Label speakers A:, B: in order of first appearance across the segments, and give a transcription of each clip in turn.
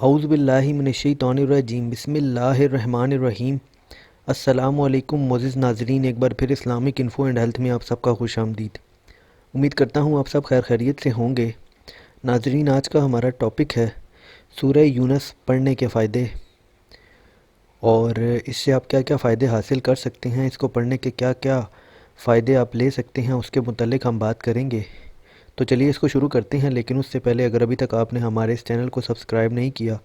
A: اعوذ باللہ من الشیطان الرجیم بسم اللہ الرحمن الرحیم۔ السلام علیکم معزز ناظرین، ایک بار پھر اسلامک انفو اینڈ ہیلتھ میں آپ سب کا خوش آمدید۔ امید کرتا ہوں آپ سب خیر خیریت سے ہوں گے۔ ناظرین، آج کا ہمارا ٹاپک ہے سورہ یونس پڑھنے کے فائدے، اور اس سے آپ کیا کیا فائدے حاصل کر سکتے ہیں، اس کو پڑھنے کے کیا کیا فائدے آپ لے سکتے ہیں، اس کے متعلق ہم بات کریں گے۔ تو چلیے اس کو شروع کرتے ہیں، لیکن اس سے پہلے اگر ابھی تک آپ نے ہمارے اس چینل کو سبسکرائب نہیں کیا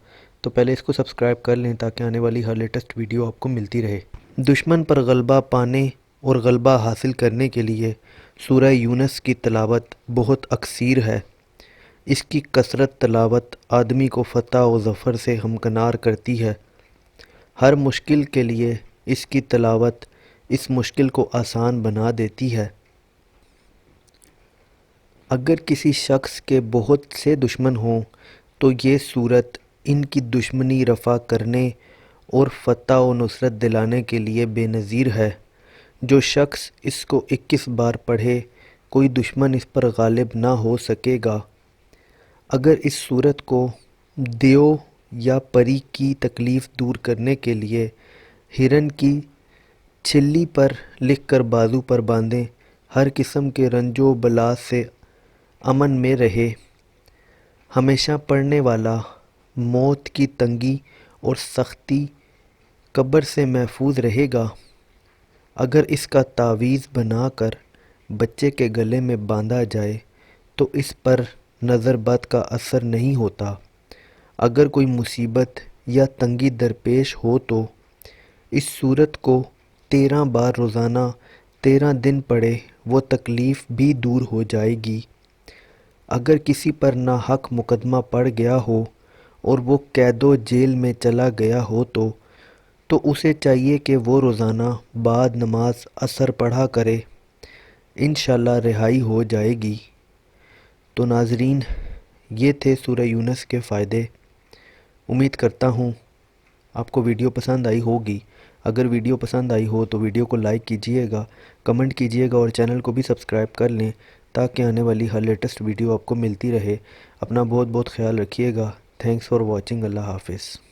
A: تو پہلے اس کو سبسکرائب کر لیں تاکہ آنے والی ہر لیٹسٹ ویڈیو آپ کو ملتی رہے۔ دشمن پر غلبہ پانے اور غلبہ حاصل کرنے کے لیے سورہ یونس کی تلاوت بہت اکثیر ہے۔ اس کی کثرت تلاوت آدمی کو فتح و ظفر سے ہمکنار کرتی ہے۔ ہر مشکل کے لیے اس کی تلاوت اس مشکل کو آسان بنا دیتی ہے۔ اگر کسی شخص کے بہت سے دشمن ہوں تو یہ صورت ان کی دشمنی رفع کرنے اور فتح و نصرت دلانے کے لیے بے نظیر ہے۔ جو شخص اس کو 21 بار پڑھے کوئی دشمن اس پر غالب نہ ہو سکے گا۔ اگر اس صورت کو دیو یا پری کی تکلیف دور کرنے کے لیے ہرن کی چھلی پر لکھ کر بازو پر باندھیں، ہر قسم کے رنج و بلا سے امن میں رہے، ہمیشہ پڑھنے والا موت کی تنگی اور سختی قبر سے محفوظ رہے گا۔ اگر اس کا تعویذ بنا کر بچے کے گلے میں باندھا جائے تو اس پر نظر بد کا اثر نہیں ہوتا۔ اگر کوئی مصیبت یا تنگی درپیش ہو تو اس صورت کو 13 بار روزانہ 13 دن پڑھے، وہ تکلیف بھی دور ہو جائے گی۔ اگر کسی پر ناحق مقدمہ پڑ گیا ہو اور وہ قید و جیل میں چلا گیا ہو تو اسے چاہیے کہ وہ روزانہ بعد نماز عصر پڑھا کرے، انشاءاللہ رہائی ہو جائے گی۔ تو ناظرین، یہ تھے سورہ یونس کے فائدے۔ امید کرتا ہوں آپ کو ویڈیو پسند آئی ہوگی۔ اگر ویڈیو پسند آئی ہو تو ویڈیو کو لائک کیجئے گا، کمنٹ کیجئے گا اور چینل کو بھی سبسکرائب کر لیں تاکہ آنے والی ہر لیٹسٹ ویڈیو آپ کو ملتی رہے۔ اپنا بہت بہت خیال رکھیے گا۔ Thanks for watching. اللہ حافظ۔